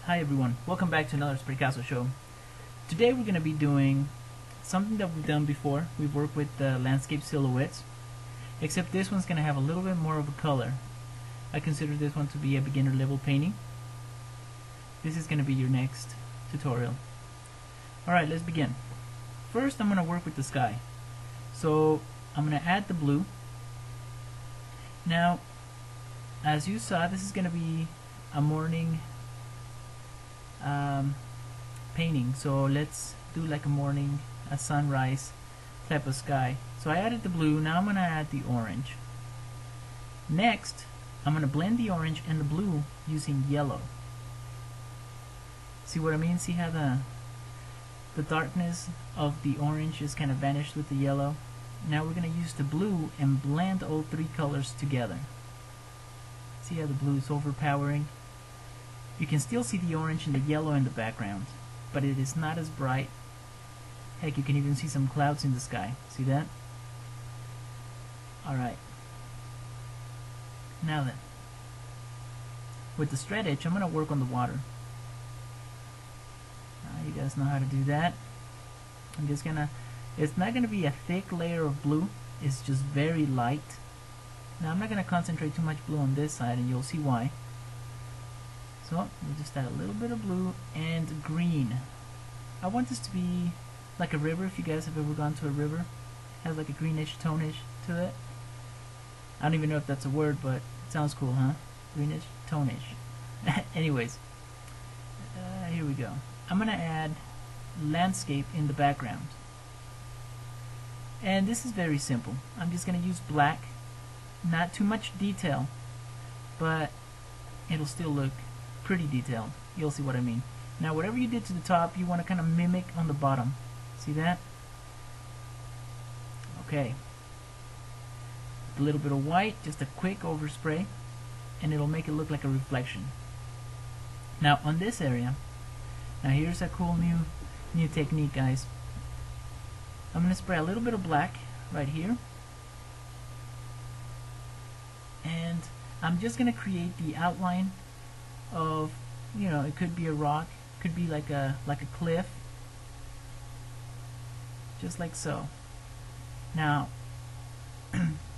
Hi everyone, welcome back to another Spraycasso show. Today we're going to be doing something that we've done before. We've worked with landscape silhouettes, except this one's going to have a little bit more of a color. I consider this one to be a beginner level painting. This is going to be your next tutorial. Alright, let's begin. First I'm going to work with the sky. So I'm going to add the blue. Now, as you saw, this is going to be a morning painting, so let's do like a sunrise type of sky. So I added the blue. Now I'm going to add the orange. Next I'm going to blend the orange and the blue using yellow. See what I mean? See how the darkness of the orange is kind of vanished with the yellow? Now we're going to use the blue and blend all three colors together. See how the blue is overpowering? You can still see the orange and the yellow in the background, but it is not as bright. Heck, you can even see some clouds in the sky. See that? Alright. Now then, with the straight edge, I'm going to work on the water. You guys know how to do that. I'm just going to, it's not going to be a thick layer of blue, it's just very light. Now I'm not going to concentrate too much blue on this side, and you'll see why. So we'll just add a little bit of blue and green. I want this to be like a river. If you guys have ever gone to a river, it has like a greenish tonish to it. I don't even know if that's a word, but it sounds cool, huh? Greenish tonish. Anyways, here we go. I'm gonna add landscape in the background, and this is very simple. I'm just gonna use black, not too much detail, but it'll still look pretty detailed. You'll see what I mean. Now whatever you did to the top, you want to kind of mimic on the bottom. See that? Okay. A little bit of white, just a quick overspray, and it'll make it look like a reflection. Now on this area, now here's a cool new technique, guys. I'm going to spray a little bit of black right here, and I'm just going to create the outline of, you know, it could be a rock, could be like a cliff, just like so. Now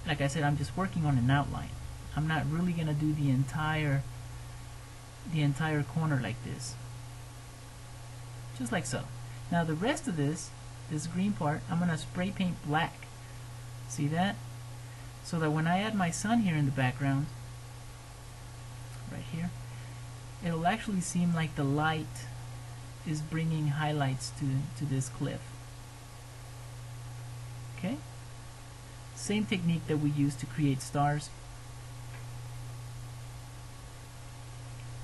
like I said, I'm just working on an outline. I'm not really gonna do the entire corner like this, just like so. Now the rest of this green part, I'm gonna spray paint black. See that? So that when I add my sun here in the background, right here, it'll actually seem like the light is bringing highlights to this cliff. Okay? Same technique that we use to create stars.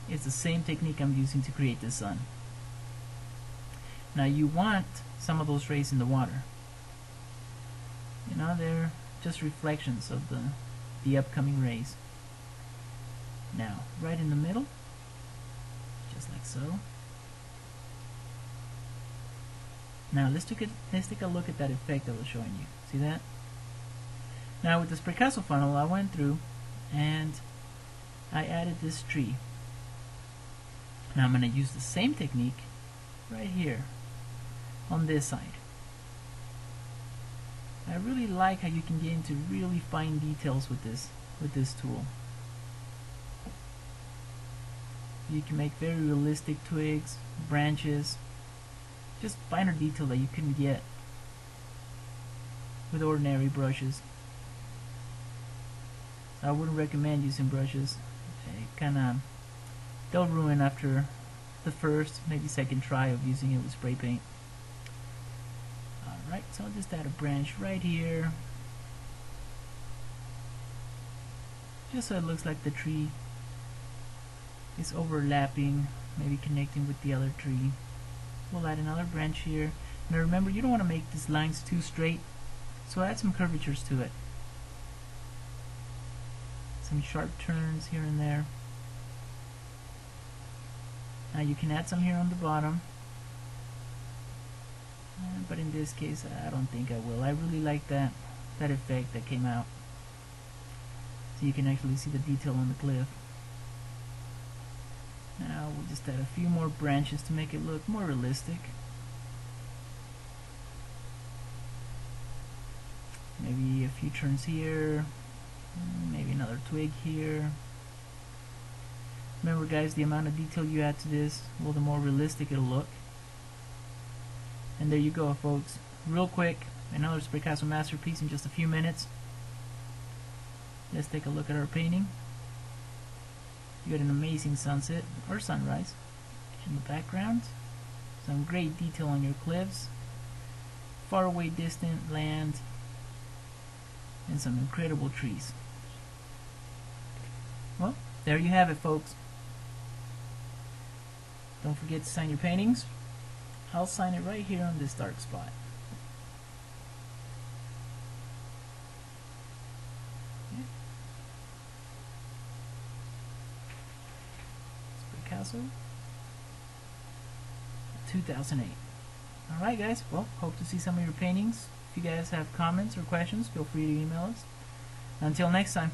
It's the same technique I'm using to create the sun. Now you want some of those rays in the water. You know, they're just reflections of the upcoming rays. Now, right in the middle, just like so. Now let's take a look at that effect I was showing you. See that? Now with the Spraycasso funnel, I went through and I added this tree. Now I'm going to use the same technique right here on this side. I really like how you can get into really fine details with this tool. You can make very realistic twigs, branches, just finer detail that you couldn't get with ordinary brushes. I wouldn't recommend using brushes. They'll ruin after the first, maybe second try of using it with spray paint. Alright, so I'll just add a branch right here, just so it looks like the tree is overlapping, maybe connecting with the other tree. We'll add another branch here. Now remember, you don't want to make these lines too straight, so add some curvatures to it. Some sharp turns here and there. Now you can add some here on the bottom, but in this case I don't think I will. I really like that effect that came out. So you can actually see the detail on the cliff. Now we'll just add a few more branches to make it look more realistic. Maybe a few turns here, maybe another twig here. Remember guys, the amount of detail you add to this, well, the more realistic it'll look. And there you go folks, real quick, another Spraycasso masterpiece in just a few minutes. Let's take a look at our painting. You got an amazing sunset or sunrise in the background, some great detail on your cliffs, far away distant land, and some incredible trees. Well, there you have it folks. Don't forget to sign your paintings. I'll sign it right here on this dark spot. Okay. Spraycasso 2008. Alright guys, well, hope to see some of your paintings. If you guys have comments or questions, feel free to email us. Until next time.